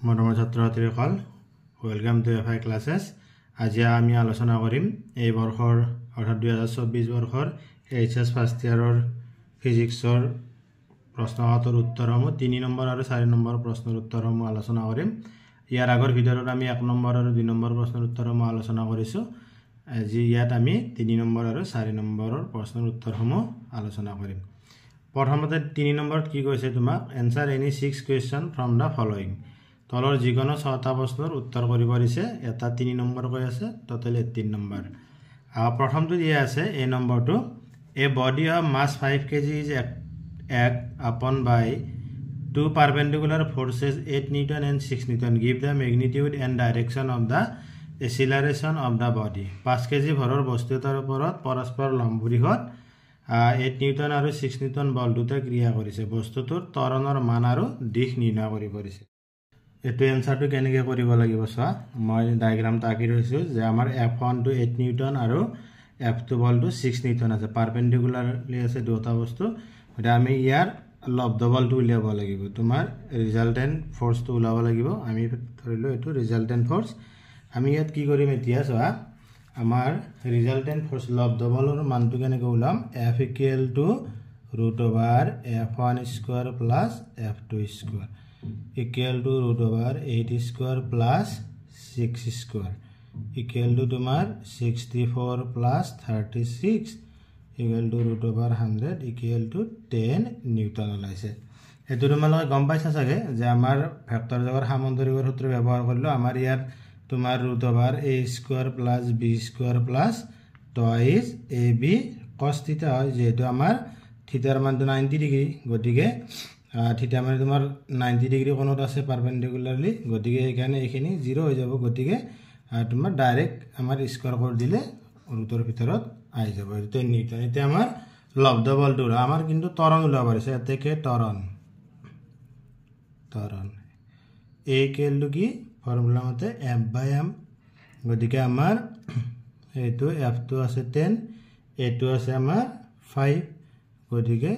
মৰমৰ ছাত্ৰ-ছাত্ৰীসকল welcome to FI ক্লাसेस আজি আমি আলোচনা কৰিম এই বৰ্ষৰ অৰ্থাৎ 2024 বৰ্ষৰ এইচএস ফাৰ্ষ্ট ইয়াৰৰ ফিজিক্সৰ প্ৰশ্নপত্ৰৰ উত্তৰসমূহ 3 নম্বৰ আৰু 4 নম্বৰ প্ৰশ্নৰ উত্তৰসমূহ আলোচনা কৰিম ইয়াৰ আগৰ ভিডিঅ'ত আমি 1 নম্বৰ আৰু 2 নম্বৰ প্ৰশ্নৰ উত্তৰসমূহ আলোচনা কৰিছো আজি ইয়াত আমি 3 নম্বৰ আৰু 4 নম্বৰৰ প্ৰশ্নৰ উত্তৰসমূহ আলোচনা কৰিম প্ৰথমতে 3 নম্বৰত কি কৈছে তোমাক answer any 6 question from the following তলৰ যিকোনো 6টা প্ৰশ্নৰ উত্তৰ কৰিব দিছে এটা 3 নম্বৰ কৈ আছে টোটাল 3 নম্বৰ প্ৰথমটো দিয়া আছে এই নম্বৰটো a body of mass 5 kg is act upon by two perpendicular forces 8 newton and 6 newton give the magnitude and direction of the acceleration of the body 5 kg ভৰৰ বস্তু এটাৰ ওপৰত পৰস্পৰ লম্বৰিহত 8 নিউটন আৰু 6 নিউটন বল দুটা ক্ৰিয়া কৰিছে বস্তুটোৰ ত্বৰণৰ মান আৰু দিশ নিৰ্ণয় কৰিব দিছে এটো এনসাৰটো কেনেকৈ কৰিব লাগিব চোৱা মই ডায়াগ্ৰামটো আঁকি লৈছো যে আমাৰ F1 টো 8 নিউটন আৰু F2 বলটো 6 নিউটন আছে পাৰপেন্ডিকুলাৰলি আছে দুটা বস্তু এটা আমি ইয়াৰ লব্ধ বলটো উলিয়াব লাগিব তোমাৰ ৰিজাল্টেন্ট ফোৰ্সটো উলাব লাগিব আমি ধৰিলো এটো ৰিজাল্টেন্ট ফোৰ্স আমি ইয়াত কি কৰিম এতিয়া চোৱা আমাৰ ৰিজাল্টেন্ট ফোৰ্স লব্ধ বলৰ মানটো কেনেকৈ উলাম F √/(f1) + F2 square equal to √/(8) + 6² equal to তোমার 64 + 36 equal to √100 equal to 10 Newton ওলাইছে এটো তোমালোকে গম পাইছা চাগে যে আমাৰ ভেক্টৰ জগৰ সামান্তৰিকৰ সূত্ৰ ব্যৱহাৰ কৰিলো আমাৰ ইয়াত তোমাৰ √(a² + b² + twice ab cos θ হয় যেটো আমাৰ থিটাৰ মানটো 90 ডিগ্ৰী গতিকে থিটা মানে তোমাৰ 90 ডিগ্ৰী কোণত আছে পাৰপেন্ডিকুলাৰলি গতিকে এখানে এখিনি 0 হৈ যাব গতিকে তোমাৰ ডাইৰেক্ট আমাৰ স্কয়াৰ কৰি দিলে ৰুটৰ ভিতৰত আই যাব এটো নিউটন এটা আমাৰ লব্ধ বলটো আমাৰ কিন্তু ত্বৰণ ওলাব পাৰিছে এতেকে ত্বৰণ a ইকুৱেল টু কি ফৰ্মুলা মতে F/m গতিকে আমাৰ এটো F2 আছে 10 a2 আছে আমাৰ 5 গতিকে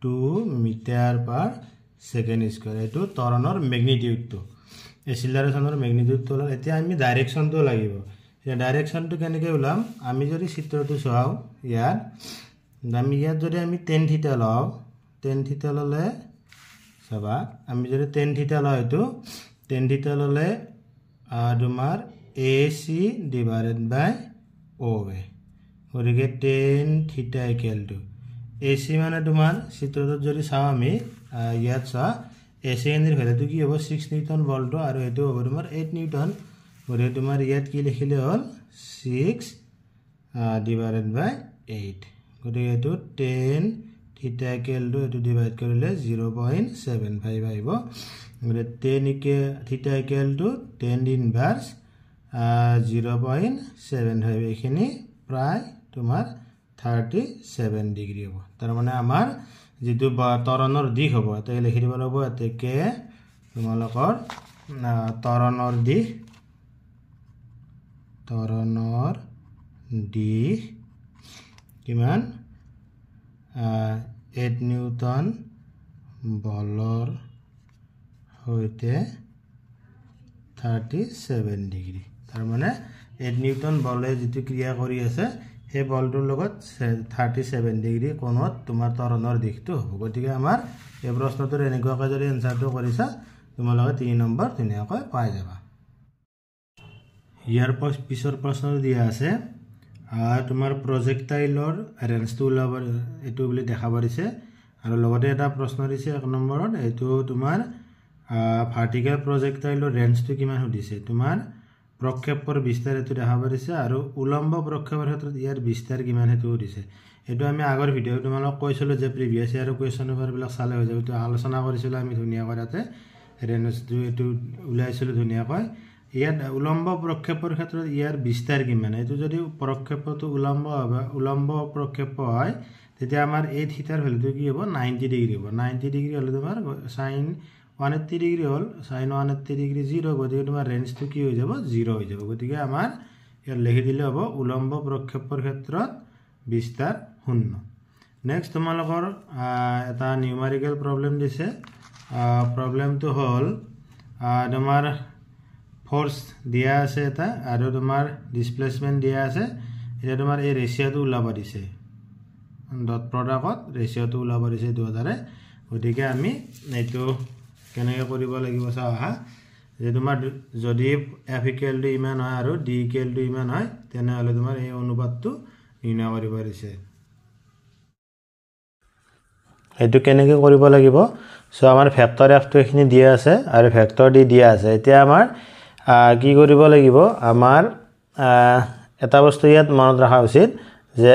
2 মিটাৰ/সেকেন্ড স্কয়াৰ এটো ত্বৰণৰ ম্যাগনিটিউডটো এক্সিলাৰেশনৰ ম্যাগনিটিউডটো এতিয়া আমি ডাইৰেকশনটো লাগিব এই ডাইৰেকশনটো কেনেকৈ উলাম আমি যদি চিত্ৰটো চাও ইয়াত আমি ইয়াত যদি আমি tan θ লও tan θ ললে সবা আমি যদি tan θ লও এটো tan θ ললে তোমাৰ AC / OA গতিকে tan θ ইকুৱেল টু AC মানে তোমাৰ চিত্ৰটোত যদি চাও আমি ইয়াত চা AC এৰ ভ্যালুটো কি হ'ব 6 নিউটন ভোল্ট আৰু এটো হ'ব তোমাৰ 8 নিউটন গতিকে তোমাৰ ইয়াত কি লিখিলে হ'ল 6 / 8 গতিকে এটো tan θ ইকুৱেল টু এটো ডিভাইড কৰিলে 0.75 আহিব গতিকে tan θ ইকুৱেল টু tan ইনভাৰ্স 0.75 এখিনি প্ৰায় তোমাৰ 37 ডিগ্ৰী হ'ব তাৰ মানে আমাৰ যেটো ত্বৰণৰ দিশ হ'ব এতে লিখি দিব লাগিব এতেকে তোমালোকৰ ত্বৰণৰ দিশ কিমান 8 নিউটন বলৰ হৈতে 37 ডিগ্ৰী তাৰ মানে 8 নিউটন বলে যেটো ক্ৰিয়া কৰি আছে হে বলটোৰ লগত 37 ডিগ্ৰী কোণত তোমাৰ ত্বৰণৰ দিশটো হ'ব গতিকে আমাৰ এই প্ৰশ্নটোৰ এনেকুৱাকৈ যদি এনসাৰটো কৰিছা তোমালোকে 3 নম্বৰ ধুনীয়াকৈ পাই যাবা ইয়াৰ পিছৰ প্ৰশ্নটো দিয়া আছে তোমাৰ প্ৰজেক্টাইলৰ ৰেঞ্জটো ওলাব এটো বুলি দেখাব দিছে আৰু লগতে এটা প্ৰশ্ন দিছে 1 নম্বৰত এটো তোমাৰ ভাৰ্টিকেল প্ৰজেক্টাইলৰ ৰেঞ্জটো কিমান হৈছে তোমাৰ প্ৰক্ষেপৰ বিস্তাৰ এটো দেখাব দিছে আৰু উলম্ব প্ৰক্ষেপৰ ক্ষেত্ৰত ইয়াৰ বিস্তাৰ কিমান হেতু দিছে এটো আমি আগৰ ভিডিঅ তোমালোক কৈছিলো যে প্ৰিভিয়াস ইয়াৰ কোৱেশ্চন পেপাৰ বিলাক চালে হৈ যাব তো আলোচনা কৰিছিল আমি ধুনীয়াকৈ তাতে ৰেঞ্জটো এটো উলাইছিল ধুনীয়াকৈ ইয়াত উলম্ব প্ৰক্ষেপৰ ক্ষেত্ৰত ইয়াৰ বিস্তাৰ কিমান এটো যদি প্ৰক্ষেপটো উলম্ব প্ৰক্ষেপ হয় তেতিয়া আমাৰ এই থিটাৰ ভ্যালুটো কি হ'ব 90 ডিগ্ৰী হ'ব 90 ডিগ্ৰী হলে তোমাৰ sin 180 ডিগ্ৰী হল sin 180 ডিগ্ৰী 0 গতিকে তোমাৰ ৰেঞ্জটো কি হৈ যাব 0 হৈ যাব গতিকে আমাৰ ইয়াত লিখি দিলে হ'ব উলম্ব প্ৰক্ষেপৰ ক্ষেত্ৰত বিস্তাৰ 0 নেক্সট তোমালোকৰ এটা নিউমেৰিকেল প্ৰবলেম দিছে প্ৰবলেমটো হল তোমাৰ ফোৰ্স দিয়া আছে এটা আৰু তোমাৰ ডিসপ্লেসমেন্ট দিয়া আছে এটা তোমাৰ এই ৰেশিওটো ওলাব দিছে ডট প্ৰডাক্টত ৰেশিওটো ওলাব দিছে 2000 গতিকে আমি এইটো কেনেকৈ কৰিব লাগিব চাও আহা যে তোমাৰ যদি f = ইমান হয় আৰু d = ইমান হয় তেনেহলে তোমাৰ এই অনুপাতটো নিৰ্ণয় কৰিব দিছে এটো কেনেকৈ কৰিব লাগিব সো আমাৰ ফ্যাক্টৰ f টো এখিনি দিয়া আছে আৰু ফ্যাক্টৰ d দিয়া আছে এতিয়া আমাৰ কি কৰিব লাগিব আমাৰ এটা বস্তু ইয়াত মনত ৰাখা উচিত যে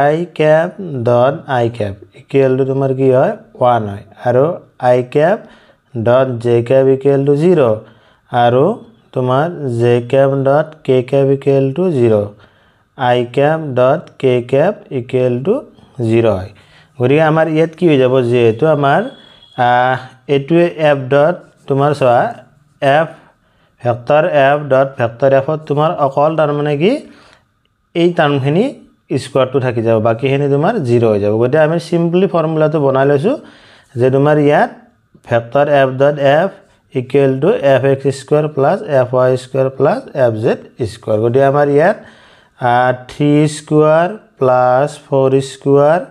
I cap dot I cap equal to তোমাৰ কি হয় 1 হয় আৰু I cap dot J cap equal to 0 আৰু তোমাৰ J cap dot K cap equal to 0 I cap dot K cap equal to 0 হয় গৰিকে আমাৰ ইয়াত কি হৈ যাব যে এটো আমাৰ এটোৱে f dot তোমাৰ সোয়া f factor f dot factor f তোমাৰ অকল তাৰ মানে কি এই টাৰ্মখিনি স্কয়াৰ টু থাকি যাব বাকিখিনি তোমাৰ 0 হৈ যাব গতে আমি সিম্পলি ফৰ্মুলাটো বনাই লৈছো যে তোমাৰ ইয়াত factor f dot f equal to fx square plus fy square plus fz square গতে আমাৰ ইয়াত 3 square plus 4 square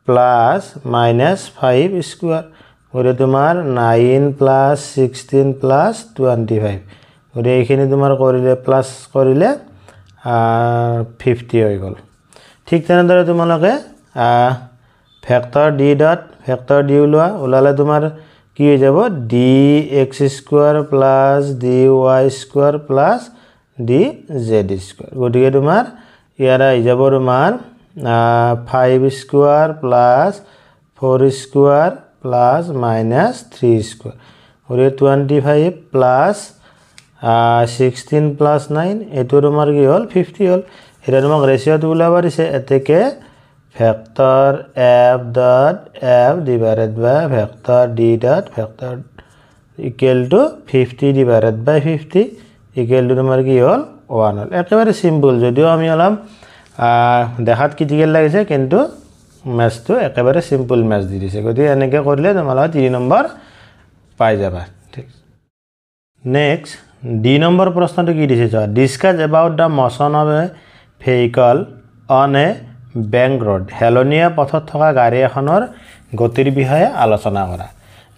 plus minus 5 square গতে তোমাৰ 9 plus 16 plus 25 গতে এইখিনি তোমাৰ কৰিলে প্লাস কৰিলে 50 হৈ গল ঠিক তেনেদৰে তোমালোকে factor d dot factor d ওলালে তোমাৰ কি হৈ যাব dx square plus dy square plus dz square গতিকে তোমাৰ ইয়াৰা হৈ যাব তোমাৰ 5 square plus 4 square plus minus 3 square গতিকে 25 প্লাস 16 plus 9 এটো তোমাৰ কি হল 50 হল এটা তোমাক ৰেশিওটো ওলাব দিছে এতেকে factor f dot f divided by factor d dot factor equal to 50 divided by 50 equal to তোমাৰ কি হল 1 হল একেবাৰে সিম্পল যদিও আমি অলপ দেখাত ক্ৰিটিক্যাল লাগিছে কিন্তু ম্যাথটো একেবাৰে সিম্পল ম্যাথ দি দিছে গতিকে এনেকৈ কৰিলে তোমালোকে 3 নম্বৰ পাই যাবা ঠিক নেক্সট D number প্ৰশ্নটো কি দিছে চোৱা discuss about the motion of a vehicle on a bank road হেলনীয়া পথত থকা গাড়ী এখনৰ গতিৰ বিষয়ে আলোচনা কৰা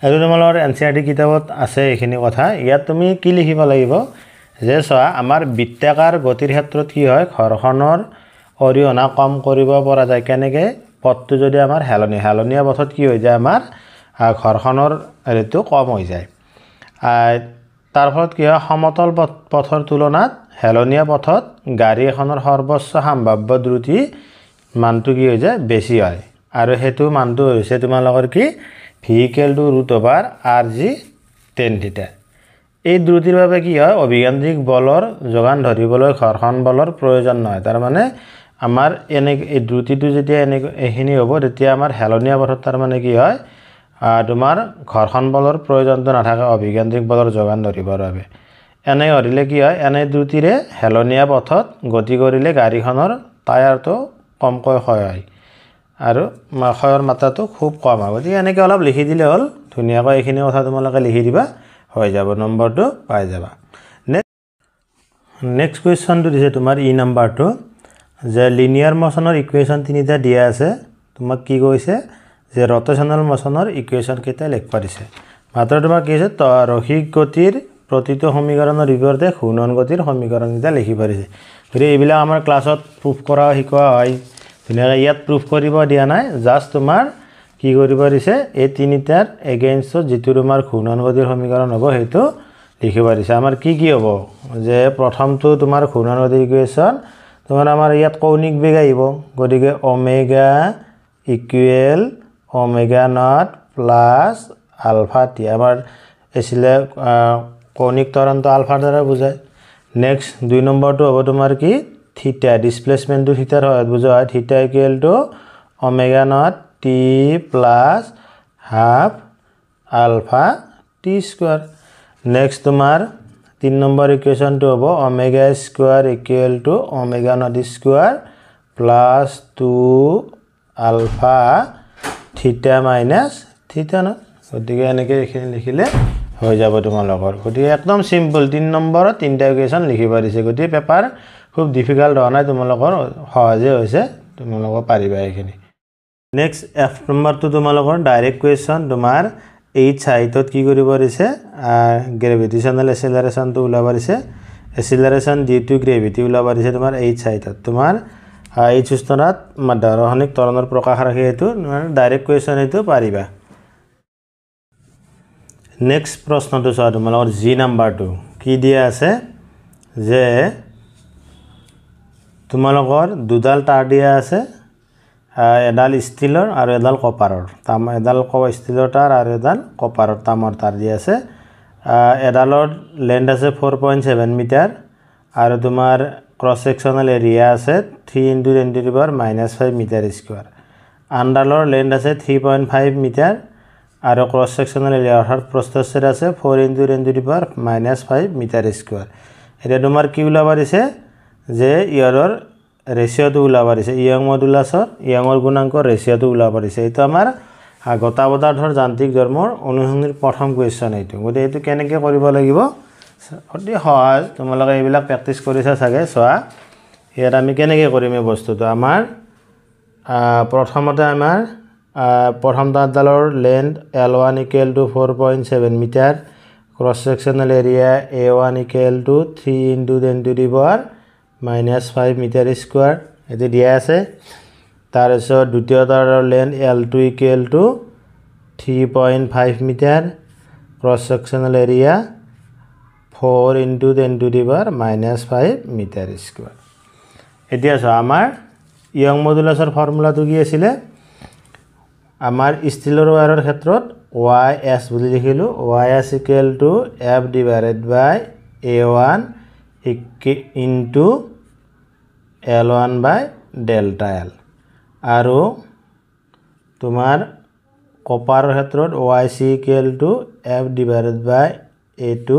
আৰু তোমালোকৰ এনচিআৰটি কিতাপত আছে এইখিনি কথা ইয়াত তুমি কি লিখিব লাগিব যে চোৱা আমাৰ বৃত্তাকাৰ গতিৰ ক্ষেত্ৰত কি হয় ঘৰখনৰ অৰিহণা কম কৰিব পৰা যায় কেনেকৈ পথটো যদি আমাৰ হেলনীয়া পথত কি হৈ যায় আমাৰ ঘৰখনৰ ৰেটটো কম হৈ যায় তাৰ ফলত কি হয় সমতল পথৰ তুলনাত হেলনীয়া পথত গাড়ী এখনৰ সৰ্বোচ্চ সম্ভাব্য দ্ৰুতি মানটো কি হৈ যায় বেছি হয় আৰু হেতু মানটো হৈছে তোমালোকৰ কি v = √rg tan θ এই দ্ৰুতিৰ বাবে কি হয় অভিযান্ত্ৰিক বলৰ যোগান ধৰিবলৈ ঘৰখন বলৰ প্ৰয়োজন নহয় তাৰ মানে আমাৰ এই দ্ৰুতিটো যেতিয়া এখিনি হ'ব তেতিয়া আমাৰ হেলনীয়া পথত তাৰ মানে কি হয় তোমাৰ ঘৰখন বলৰ প্ৰয়োজনটো নাথাকে অভিযান্ত্ৰিক বলৰ যোগান ধৰিবৰ বাবে এনে হৰিলে কি হয় এনে দ্ৰুতিৰে হেলনীয়া পথত গতি কৰিলে গাড়ীখনৰ টায়াৰটো কমকৈ ক্ষয় হয় আৰু ক্ষয়ৰ মাত্ৰাটো খুব কম হয় গতিকে এনেকৈ অলপ লিখি দিলে হ'ল ধুনীয়াকৈ এইখিনি কথা তোমালোকে লিখি দিবা হৈ যাব নম্বৰটো পাই যাবা নেক্সট কোৱেশ্চনটো দিছে তোমাৰ ই নম্বৰটো যে লিনিয়াৰ মোশনৰ ইকুৱেশ্যন তিনিটা দিয়া আছে তোমাক কি কৈছে যে rotational মোশনৰ ইকুৱেশ্যন কেইটা লিখবা দিছে মাত্ৰ তোমাৰ কি আছে ৰৈখিক গতিৰ প্ৰতিটো সমীকৰণৰ বিপৰীতে ঘূৰ্ণন গতিৰ সমীকৰণ কেইটা লিখিব দিছে গতিকে এইবিলাক আমাৰ ক্লাছত প্ৰুফ কৰা শিকোৱা হয় ধুনীয়াকৈ ইয়াত প্ৰুফ কৰিব দিয়া নাই জাস্ট তোমাৰ কি কৰিব দিছে এই তিনিটাৰ এগেইনষ্টত যেটো তোমাৰ ঘূৰ্ণন গতিৰ সমীকৰণ হ'ব হেতু লিখিব দিছে আমাৰ কি হ'ব যে প্ৰথমটো তোমাৰ ঘূৰ্ণন গতিৰ ইকুৱেশ্যন তোমাৰ আমাৰ ইয়াত কৌণিক বেগ আহিব গতিকে omega equal omega not plus ULFA T আমাৰ এছিলে কৌণিক ত্বৰন্ত আলফাৰ দ্বাৰা বুজায় নেক্সট 2 নম্বৰটো হ'ব তোমাৰ কি থিটা ডিসপ্লেসমেন্টটো থিটাৰ হয় বুজা হয় theta equal to omega not T plus half alpha T square next তোমাৰ 3 নম্বৰ ইকুৱেশ্যনটো হ'ব omega square equal to omega not square plus 2 alpha theta minus থিটা নট গতিকে এনেকৈ এখিনি লিখিলে হৈ যাব তোমালোকৰ গতিকে একদম সিম্পল 3 নম্বৰত তিনটা ইকুৱেশ্যন লিখিব দিছে গতিকে পেপাৰ খুব ডিফিকাল্ট হোৱা নাই তোমালোকৰ সহজে হৈছে তোমালোকৰ পাৰিবা এইখিনি নেক্সট এফ নম্বৰটো তোমালোকৰ ডাইৰেক্ট কুৱেশ্যন তোমাৰ এই সাইটত কি কৰিব দিছে গ্ৰেভিটেশনাল এক্সেলাৰেশনটো ওলাব দিছে এক্সেলাৰেশন ডিউ টু গ্ৰেভিটি ওলাব দিছে তোমাৰ এই সাইটত তোমাৰ এই সুস্তনাত মাধ্যৰহনিক ত্বৰণৰ প্ৰকাশ ৰাখি এটো ডাইৰেক্ট কুৱেশ্যন এটো পাৰিবা নেক্সট প্ৰশ্নটো চোৱা তোমালোকৰ জি নাম্বাৰটো কি দিয়া আছে যে তোমালোকৰ দুডাল তাৰ দিয়া আছে এডাল ষ্টিলৰ আৰু এডাল কপাৰৰ এডাল ষ্টিলৰ তাৰ আৰু এডাল কপাৰৰ তামৰ তাৰ দিয়া আছে এডালৰ লেন্থ আছে 4.7 মিটাৰ আৰু তোমাৰ ক্ৰস সেকশনাল এৰিয়া আছে 3 * 10⁻⁻5 মিটাৰ স্কয়াৰ আনডালৰ লেন্থ আছে 3.5 মিটাৰ আৰু ক্ৰস সেকশনাল এৰিয়া অৰ্থাৎ প্ৰস্থচ্ছেদ আছে 4 * 10⁻⁻5 মিটাৰ স্কয়াৰ এটা তোমাৰ কি ওলাব দিছে যে ইয়াৰৰ ৰেশিওটো ওলাব দিছে ইয়ং মডুলাছৰ ইয়ংৰ গুণাঙ্কৰ ৰেশিওটো ওলাব দিছে এটা আমাৰ গতা পদাৰ্থৰ যান্ত্ৰিক ধৰ্মৰ অনুসন্ধানৰ প্ৰথম কোৱেশ্চন এইটো গতে এইটো কেনেকৈ কৰিব লাগিব অতি সহজ তোমালোকে এইবিলাক প্ৰেক্টিস কৰিছা চাগে সোৱা ইয়াত আমি কেনেকৈ কৰিম এই বস্তুটো আমাৰ প্ৰথমতে আমাৰ প্ৰথম তাঁৰডালৰ length L1 = 4.7 metre cross sectional area A1 = 3 * 10⁻⁻5 metre square এটো দিয়া আছে তাৰ পিছত দ্বিতীয় তাঁৰৰ length L2 = 3.5 metre cross sectional area 4 * 10⁻⁻5 metre square এতিয়া আমাৰ ইয়ং মডুলাছৰ ফৰ্মুলাটো কি আছিল আমাৰ ষ্টিলৰ ওয়্যাৰৰ ক্ষেত্ৰত YS বুলি লিখিলো YS = F/A1 into L1/delta L আৰু তোমাৰ কপাৰৰ ক্ষেত্ৰত YC = F/A2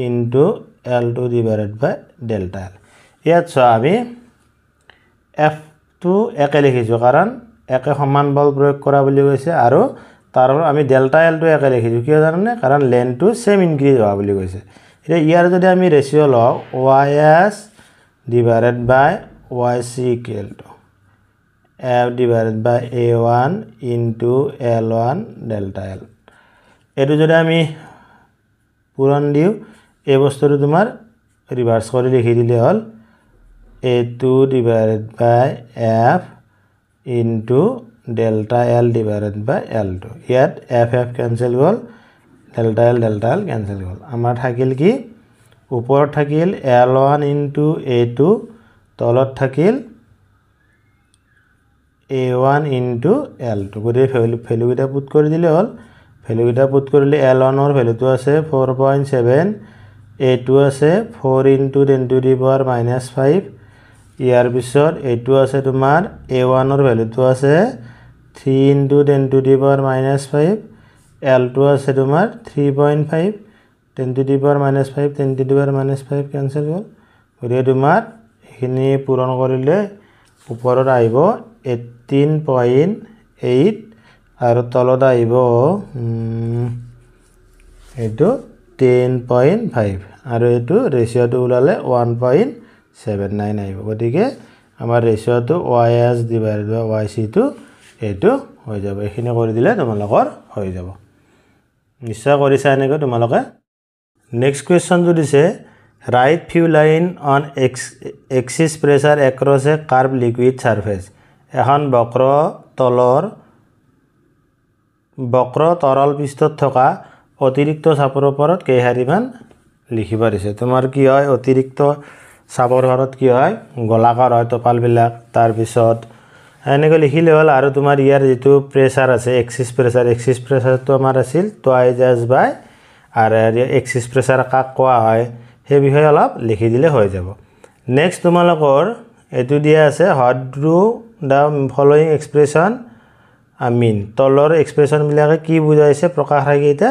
into L2/delta L ইয়াত আমি F টো একে লিখিছো কাৰণ একে সমান বল প্ৰয়োগ কৰা বুলি কৈছে আৰু তাৰ আমি ডেল্টা L টো একে লিখিছো কিয় জানানে কাৰণ লেন্থ টো সেম ইনক্ৰিজ হোৱা বুলি কৈছে এটা ইয়াৰ যদি আমি ৰেশিও লও YS / YC = F/A1 into L1/delta L এটো যদি আমি পূৰণ দিও এই বস্তুটো তোমাৰ ৰিভাৰ্স কৰি লিখি দিলে হল A2/F into delta L/L2 ইয়াত F কেনসেল গল delta L কেনসেল গল আমাৰ থাকিল কি ওপৰত থাকিল L1 into A2 তলত থাকিল A1 into L2 গৰে ভ্যালু গিটা পুট কৰি দিলে হল ভ্যালু গিটা পুট কৰিলে L1 ৰ ভ্যালুটো আছে 4.7 A2 আছে 4 * 10⁻⁻5 ইয়াৰ পিছত A2 আছে তোমাৰ A1 ৰ ভ্যালুটো আছে 3 * 10⁻⁻5 L2 আছে তোমাৰ 3.5 10⁻⁻5 10⁻⁻5 কেনসেল গল গৰে তোমাৰ এখিনি পূৰণ কৰিলে ওপৰত আহিব 18.8 আৰু তলত আহিব এটো 10.5 আৰু এটো ৰেশিওটো ওলালে 1.79 আহিব গতিকে আমাৰ ৰেশিওটো YS/YC টো এটো হৈ যাব এখিনি কৰি দিলে তোমালোকৰ হৈ যাব নিশ্চয় কৰিছা এনেকৈ তোমালোকে নেক্সট কোৱেশ্চনটো দিছে write few line on axis pressure across a curve liquid surface এখন বক্ৰ তৰল পৃষ্ঠত থকা অতিৰিক্ত চাপৰ ওপৰত কেইহাৰিমান লিখিব দিছে তোমাৰ কি হয় অতিৰিক্ত চাপৰ হাৰত কি হয় গোলাকাৰ হয় টপাল বিলাক তাৰ পিছত এনেকৈ লিখিলে হল আৰু তোমাৰ ইয়াৰ যেটো প্ৰেসাৰ আছে এক্সিস প্ৰেসাৰটো আমাৰ আছিল টুৱাইজ এজ বাই আৰু এক্সিস প্ৰেসাৰ কাক কোৱা হয় সেই বিষয়ে অলপ লিখি দিলে হৈ যাব নেক্সট তোমালোকৰ এটো দিয়া আছে what do the following expression আমিন তলৰ এক্সপ্ৰেছন বিলাকে কি বুজাইছে প্ৰকাশ ৰাখি এটা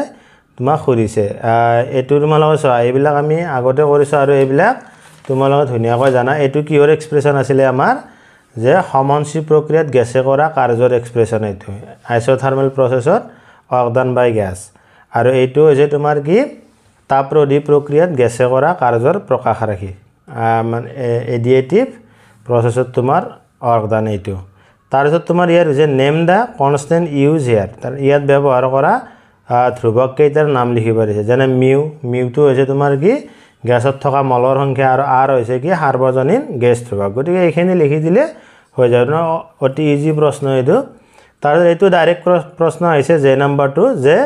তোমাক খুৰিছে এটো তোমালোকে চোৱা এইবিলাক আমি আগতে কৰিছো আৰু এইবিলাক তোমালোকে ধুনিয়াকৈ জানা এটো কিহৰ এক্সপ্ৰেছন আছিল আমাৰ যে সমনসি প্ৰক্ৰিয়াত গেছে কৰা কাৰ্যৰ এক্সপ্ৰেছন এটো আইসোথাৰ্মেল প্ৰসেছত অক্সিডেশন বাই গ্যাস আৰু এইটো হৈছে তোমাৰ কি তাপৰোধী প্ৰক্ৰিয়াত গেছে কৰা কাৰ্যৰ প্ৰকাশ ৰাখি মানে এডিয়েটিভ প্ৰচেছত তোমাৰ অৱদান এইটো তাৰপিছত তোমাৰ ইয়াৰ হৈছে নেম দা কনষ্টেণ্ট ইউজ হিয়াৰ তাৰ ইয়াত ব্যৱহাৰ কৰা ধ্ৰুৱক কেইটাৰ নাম লিখিব দিছে যেনে মিউটো হৈছে তোমাৰ কি গেছত থকা মলৰ সংখ্যা আৰু আৰ হৈছে কি সাৰ্বজনীন গেছ ধ্ৰুৱক গতিকে এইখিনি লিখি দিলে হৈ যাব অতি ইজি প্ৰশ্ন এইটো তাৰপিছত এইটো ডাইৰেক্ট প্ৰশ্ন আহিছে যে নাম্বাৰটো যে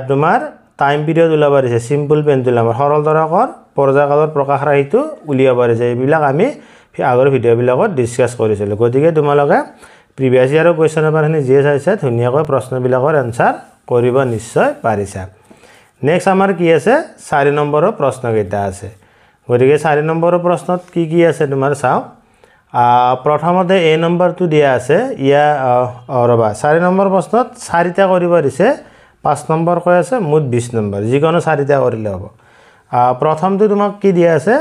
তোমাৰ টাইম পিৰিয়ড ওলাব দিছে সিম্পল পেণ্ডুলাম সৰল দৰকৰ পৰ্যায়কালৰ প্ৰকাশ ৰাশিটো উলিয়াব দিছে এইবিলাক আমি আগৰ ভিডিঅ'বিলাকত ডিছকাছ কৰিছিলোঁ গতিকে তোমালোকে প্ৰিভিয়াছ ইয়াৰৰ কুৱেশ্যন পেপাৰখিনি যিয়ে চাইছা ধুনীয়াকৈ প্ৰশ্নবিলাকৰ এনচাৰ কৰিব নিশ্চয় পাৰিছা নেক্সট আমাৰ কি আছে 4 নম্বৰৰ প্ৰশ্নকেইটা আছে গতিকে 4 নম্বৰৰ প্ৰশ্নত কি আছে তোমাৰ চাও প্ৰথমতে এ নম্বৰটো দিয়া আছে ইয়া ৰবা 4 নম্বৰ প্ৰশ্নত 4টা কৰিব দিছে 5 নম্বৰ কৈ আছে মুঠ 20 নম্বৰ যিকোনো 4টা কৰিলে হ'ব প্ৰথমটো তোমাক কি দিয়া আছে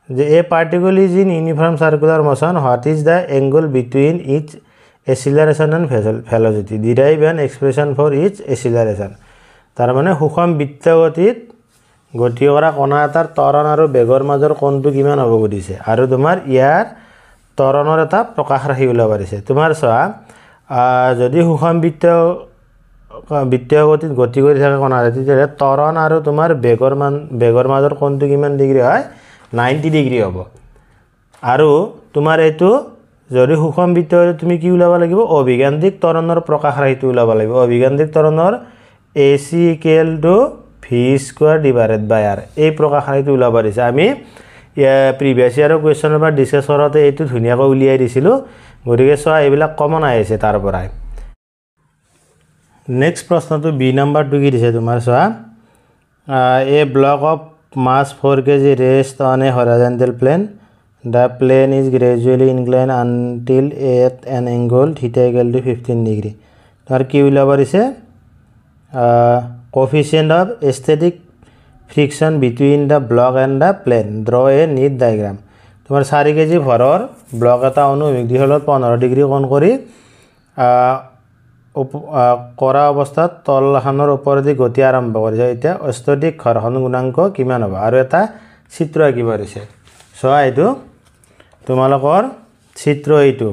যে a particle is in uniform circular motion what is the angle between each acceleration and velocity derive an expression for each acceleration তাৰ মানে সুষম বৃত্ত গতিত গতি কৰা কণা এটাৰ ত্বৰণ আৰু বেগৰ মাজৰ কোণটো কিমান হ'ব বুলিছে আৰু তোমাৰ ইয়াৰ ত্বৰণৰ এটা প্ৰকাশ ৰাখি ওলাব দিছে তোমাৰ চোৱা যদি সুষম বৃত্ত গতিত গতি কৰি থাকে কণা তেতিয়া ত্বৰণ আৰু তোমাৰ বেগৰ মাজৰ কোণটো কিমান ডিগ্ৰী হয় 90 ডিগ্ৰী হ'ব আৰু তোমাৰ এইটো যদি সুষম বৃত্ত তুমি কি ওলাব লাগিব অভিকেন্দ্ৰিক ত্বৰণৰ প্ৰকাশ ৰাশিটো ওলাব লাগিব অভিকেন্দ্ৰিক ত্বৰণৰ AC = v² r এই প্ৰকাশ ৰাশিটো ওলাব দিছে আমি প্ৰিভিয়াছ ইয়াৰৰ কুৱেশ্যন পেপাৰ ডিছকাছ কৰোঁতে এইটো ধুনীয়াকৈ উলিয়াই দিছিলোঁ গতিকে চোৱা এইবিলাক কমন আহিছে তাৰ পৰাই নেক্সট প্ৰশ্নটো বি নম্বৰটো কি দিছে তোমাৰ চোৱা এ block of mass 4 kg rest on a horizontal plane the plane is gradually inclined until at an angle theta = 15 degree তাৰ কি ওলাব দিছে coefficient of static friction between the block and the plane draw a neat diagram তোমাৰ 4 kg ভৰৰ block এটা অনুভূমিক দিশত 15 degree কোণ কৰি কৰা অৱস্থাত তলখানৰ ওপৰেদি গতি আৰম্ভ কৰিছে এতিয়া অস্থিতিক ঘৰ্ষণ গুণাংক কিমান হ'ব আৰু এটা চিত্ৰ আঁকিব দিছে চোৱা এইটো তোমালোকৰ চিত্ৰ এইটো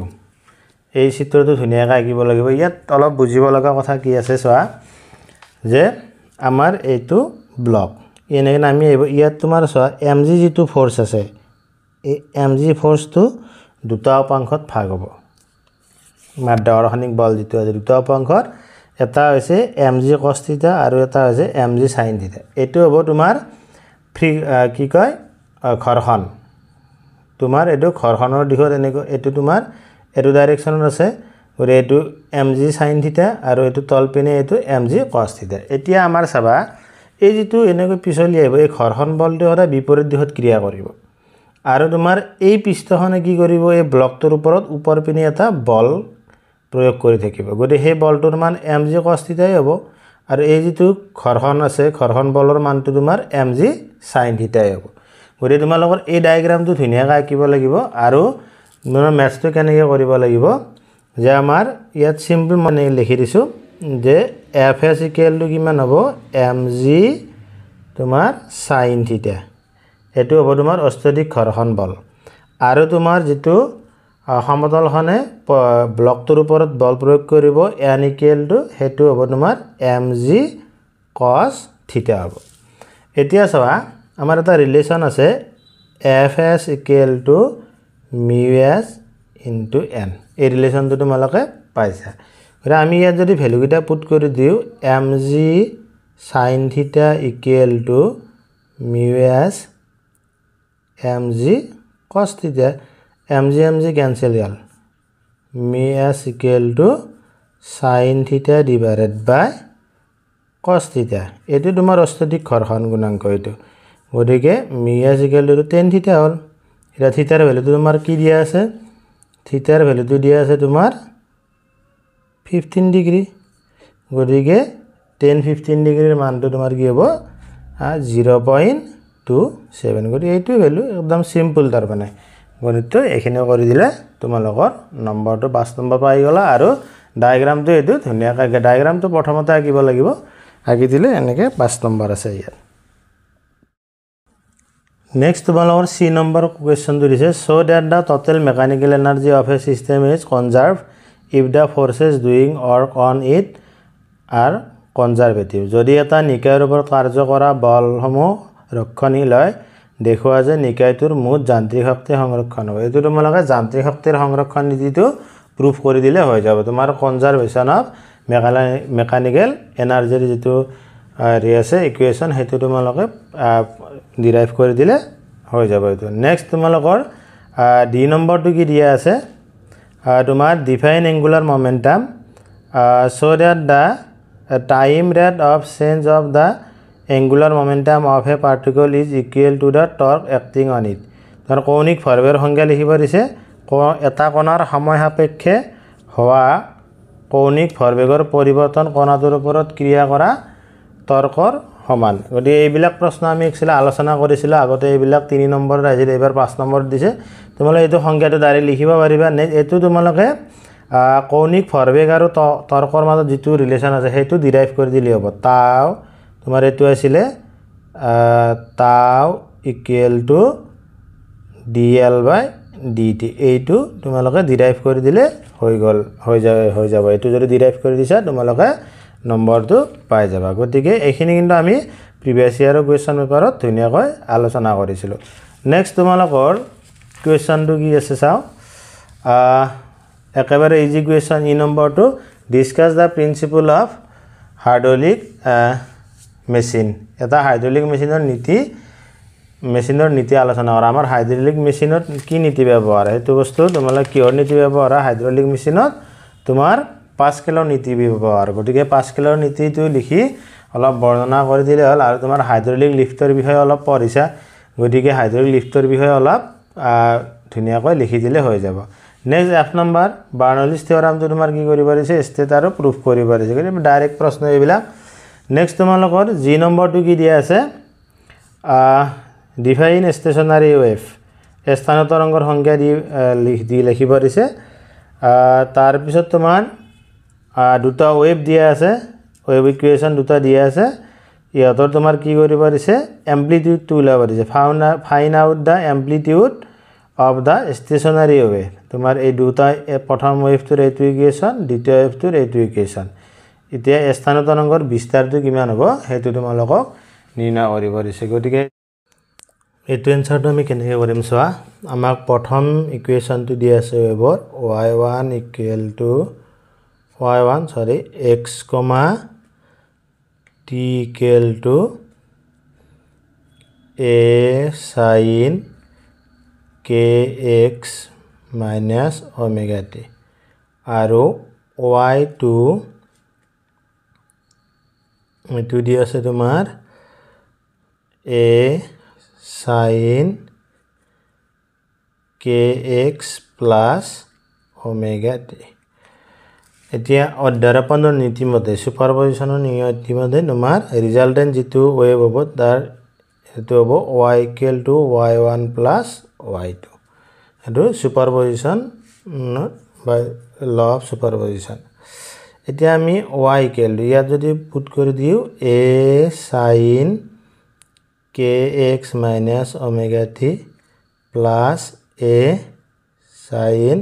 এই চিত্ৰটো ধুনীয়াকৈ আঁকিব লাগিব ইয়াত অলপ বুজিব লগা কথা কি আছে চোৱা যে আমাৰ এইটো ব্লক এনেকৈ আমি ইয়াত তোমাৰ চোৱা mg যিটো ফ'ৰ্চ আছে এই mg ফ'ৰ্চটো দুটা উপাংশত ভাগ হ'ব মাধ্যাকৰ্ষণিক বল যিটো আছে দুটা উপাংশৰ এটা হৈছে mg cos θ আৰু এটা হৈছে mg sin θ এইটো হ'ব তোমাৰ কি কয় ঘৰ্ষণ তোমাৰ এইটো ঘৰ্ষণৰ দিশত এনেকৈ এইটো তোমাৰ এইটো ডাইৰেকশ্যনত আছে গতিকে এইটো mg sin θ আৰু এইটো তলপিনে এইটো mg cos θ এতিয়া আমাৰ চাবা এই যিটো এনেকৈ পিছলি আহিব এই ঘৰ্ষণ বলটো সদায় বিপৰীত দিশত ক্ৰিয়া কৰিব আৰু তোমাৰ এই পৃষ্ঠখনে কি কৰিব এই ব্লকটোৰ ওপৰত ওপৰ পিনে এটা বল প্ৰয়োগ কৰি থাকিব গতিকে সেই বলটোৰ মান mg cos θ হ'ব আৰু এই যিটো ঘৰ্ষণ আছে ঘৰ্ষণ বলৰ মানটো তোমাৰ mg sin θ হ'ব গতিকে তোমালোকৰ এই ডায়াগ্ৰামটো ধুনীয়াকৈ আঁকিব লাগিব আৰু তোমাৰ মেথছটো কেনেকৈ কৰিব লাগিব যে আমাৰ ইয়াত সিম্পল মানে লিখি দিছোঁ যে fs = কিমান হ'ব mg তোমাৰ sin θ এইটো হ'ব তোমাৰ অস্থিতিক ঘৰ্ষণ বল আৰু তোমাৰ যিটো সমতলখনে ব্লকটোৰ ওপৰত বল প্ৰয়োগ কৰিব n = হেতু হ'ব তোমাৰ mg cos θ হ'ব এতিয়া চোৱা আমাৰ এটা ৰিলেচন আছে fs = μs * n এই ৰিলেচনটো তোমালোকে পাইছা গতিকে আমি ইয়াত যদি ভ্যালুকেইটা পুট কৰি দিওঁ mg sin θ = μs mg cos θ mg cancel হ'ল μs = sin θ / cos θ এইটো তোমাৰ অস্থিতিক ঘৰ্ষণ গুণাংক এইটো গতিকে μs = tan θ হ'ল এটা থিটাৰ ভ্যালুটো তোমাৰ কি দিয়া আছে থিটাৰ ভ্যালুটো দিয়া আছে তোমাৰ 15 ডিগ্ৰী গতিকে tan 15 ডিগ্ৰীৰ মানটো তোমাৰ কি হ'ব 0.27 গতিকে এইটো ভ্যালু একদম সিম্পল তাৰ মানে গণিতটো এখিনি কৰি দিলে তোমালোকৰ নম্বৰটো 5 নম্বৰ পাই গলা আৰু ডায়াগ্ৰামটো এইটো ধুনীয়াকৈ ডায়াগ্ৰামটো প্ৰথমতে আঁকিব লাগিব আঁকি দিলে এনেকৈ 5 নম্বৰ আছে ইয়াত নেক্সট তোমালোকৰ C নম্বৰ কুৱেশ্যনটো দিছে so that the total mechanical energy of a system is conserved if the forces doing work on it are conservative যদি এটা নিকায়ৰ ওপৰত কাৰ্য কৰা বলসমূহ ৰক্ষণশীল হয় দেখুৱা যে নিকায়টোৰ মুঠ যান্ত্ৰিক শক্তি সংৰক্ষণ হ'ব এটো তোমালোকে যান্ত্ৰিক শক্তিৰ সংৰক্ষণ নীতিটো প্ৰুফ কৰি দিলে হৈ যাব তোমাৰ কনজাৰভেশন অফ মেকানিক্যাল এনাৰ্জিৰ যেটো আছে ইকুৱেশ্যন হেতু তোমালোকে ডিৰাইভ কৰি দিলে হৈ যাব এটো নেক্সট তোমালোকৰ ডি নম্বৰটো কি দিয়া আছে তোমাৰ define angular momentum so that the time rate of change of the angular momentum of a particle is equal to the torque acting on it তাৰ কৌণিক ভৰবেগৰ সংজ্ঞা লিখিব দিছে এটা কণাৰ সময় সাপেক্ষে হোৱা কৌণিক ভৰবেগৰ পৰিৱৰ্তন কণাটোৰ ওপৰত ক্ৰিয়া কৰা টৰ্কৰ সমান গতি এইবিলাক প্ৰশ্ন আমি একচুৱেলি আলোচনা কৰিছিল আগতে এইবিলাক 3 নম্বৰ আহিছিল এবাৰ 5 নম্বৰ দিছে তোমালোকে এইটো সংজ্ঞাটো ডাইৰেক্ট লিখিব পাৰিবা এটো তোমালোকে কৌণিক ভৰবেগ আৰু টৰ্কৰ মাজত যেটো ৰিলেচন আছে হেতু ডিৰাইভ কৰি দিলি হ'ব তাও তোমাৰ এটো আছিল তাও ইকুৱেল টু dl/dt এইটো তোমালোকে ডিৰাইভ কৰি দিলে হৈ যাব এটো যদি ডিৰাইভ কৰি দিছা তোমালোকে নম্বৰটো পাই যাবা গতিকে এইখিনি কিন্তু আমি প্ৰিভিয়াস ইয়াৰৰ কোৱেশ্চন পেপাৰত ধুনিয়াকৈ আলোচনা কৰিছিলো নেক্সট তোমালোকৰ কোৱেশ্চনটো কি আছে চাও একেবাৰে ইজি কোৱেশ্চন ই নম্বৰটো discuss the principle of hydraulic machine এটা হাইড্ৰলিক মেচিনৰ নীতি আলোচনা কৰা আমাৰ হাইড্ৰলিক মেচিনত কি নীতি ব্যৱহাৰ হেতু বস্তু তোমালোকে কিহৰ নীতি ব্যৱহাৰ হাইড্ৰলিক মেচিনত তোমাৰ পাস্কেলৰ নীতি ব্যৱহাৰ গতিকে পাস্কেলৰ নীতিটো লিখি অলপ বৰ্ণনা কৰি দিলে হল আৰু তোমাৰ হাইড্ৰলিক লিফ্টৰ বিষয়ে অলপ পঢ়িছা গতিকে হাইড্ৰলিক লিফ্টৰ বিষয়ে অলপ ধুনিয়াকৈ লিখি দিলে হৈ যাব নেক্সট এফ নম্বৰ বাৰ্নৌলিছ থিওৰামটো তোমাৰ কি কৰিব পাৰিছে ষ্টেট আৰু প্ৰুফ কৰিব পাৰিছে গতিকে ডাইৰেক্ট প্ৰশ্ন এইবিলাক নেক্সট তোমালোকৰ জি নম্বৰটো কি দিয়া আছে ডিফাইন ষ্টেচনাৰী ৱেভ স্থানীয় তৰংগৰ সংজ্ঞা দি লিখিব দিছে তাৰ পিছত তোমাৰ দুটা ৱেভ দিয়া আছে ৱেভ ইকুৱেশ্যন দুটা দিয়া আছে ইহঁতৰ তোমাৰ কি কৰিব দিছে এম্প্লিটিউডটো উলাব দিছে find out da amplitude of the stationery wave তোমাৰ এই দুটা প্ৰথম ৱেভটোৰ এইটো ইকুৱেশ্যন দ্বিতীয় ৱেভটোৰ এইটো ইকুৱেশ্যন এতিয়া স্থানীয় তৰংগৰ বিস্তাৰটো কিমান হ'ব হেতু তোমালোকক নিৰ্ণয় কৰিব দিছে গতিকে এইটো এনসাৰটো আমি কেনেকৈ কৰিম চোৱা আমাক প্ৰথম ইকুৱেশ্যনটো দিয়া আছে ৱেভৰ y1 x, t equal to a sin kx minus omega t আৰু y2 এটো দি আছে তোমাৰ a sin kx plus omega t এতিয়া অধ্যাৰোপণৰ নীতিমতে সুপাৰপজিশনৰ নীতিমতে তোমাৰ ৰিজাল্টেন্ট যেটো ৱেভ হ'ব তাৰ এটো হ'ব y equal to y1 plus y2 এটো সুপাৰপজিশন বাই ল অফ সুপাৰপজিশন এতিয়া আমি y equal to ইয়াত যদি পুট কৰি দিও a sin kx minus omega t plus a sin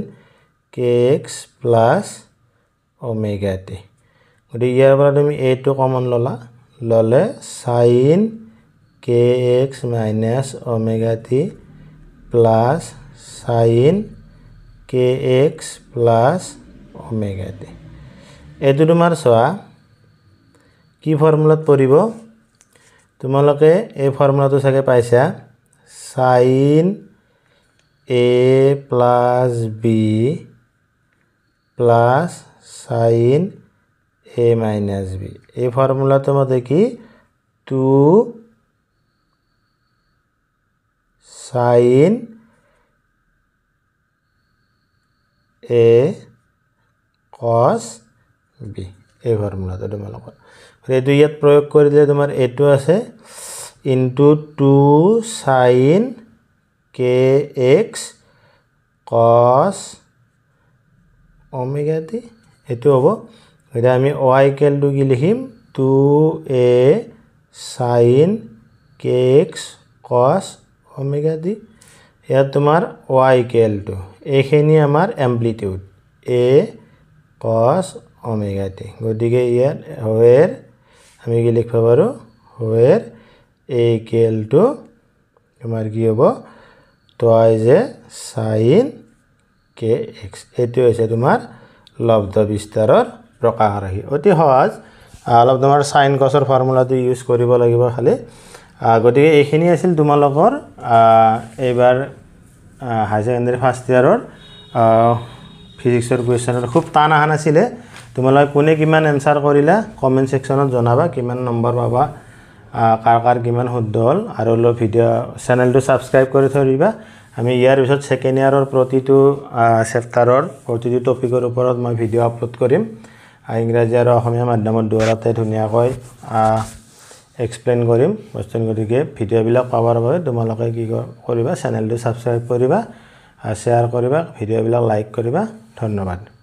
kx plus omega t গতি ইয়াৰ পৰা তুমি a টো কমন ললে sin kx minus omega t plus sin kx plus omega t এটো তোমাৰ সোয়া কি ফৰ্মুলাত পৰিব তোমালোকে এই ফৰ্মুলাটো সাকে পাইছা sin a plus b plus sin a minus b এই ফর্মুলাটো মতে কি 2 sin a cos b এই ফর্মুলাটো তোমালোকৰ এইটো ইয়াত প্ৰয়োগ কৰিলে তোমাৰ এটো আছে into 2 sin kx cos omega t এটো হ'ব এটা আমি y equal to কি লিখিম 2a sin kx cos omega t ইয়াত তোমাৰ y equal to এইখিনি আমাৰ amplitude a cos omega t গতিকে ইয়াত where আমি কি লিখিব পাৰো where a equal to তোমাৰ কি হ'ব twice a sin kx এটো হৈছে তোমাৰ লব্ধ বিস্তাৰৰ প্ৰকাশ ৰাশি অতি সহজ অলপ তোমাৰ sin cos ৰ ফৰ্মুলাটো ইউজ কৰিব লাগিব খালি গতিকে এইখিনি আছিল তোমালোকৰ এবাৰ হাই সেকেন্ডাৰী ফাৰ্স্ট ইয়াৰৰ ফিজিক্সৰ কোৱেশ্চনৰ খুব টান আহা নাছিলে তোমালোকে কোনে কিমান এনসাৰ কৰিলা কমেন্ট সেকশনত জনাবা কিমান নম্বৰ পাবা কাৰ কিমান শুদ্ধ হল আৰু ল ভিডিও চেনেলটো সাবস্ক্ৰাইব কৰি থৈ দিবা আমি ইয়াৰ পিছত সেকেন্ড ইয়াৰৰ প্ৰতিটো চেপ্টাৰৰ প্ৰতিটো টপিকৰ ওপৰত মই ভিডিও আপলোড কৰিম ইংৰাজী আৰু অসমীয়া মাধ্যমত দুৱাৰতে ধুনীয়াকৈ এক্সপ্লেইন কৰিম গতিকে ভিডিওবিলাক পাবৰ বাবে তোমালোকে কি কৰিবা চেনেলটো সাবস্ক্ৰাইব কৰিবা শ্বেয়াৰ কৰিবা ভিডিওবিলাক লাইক কৰিবা ধন্যবাদ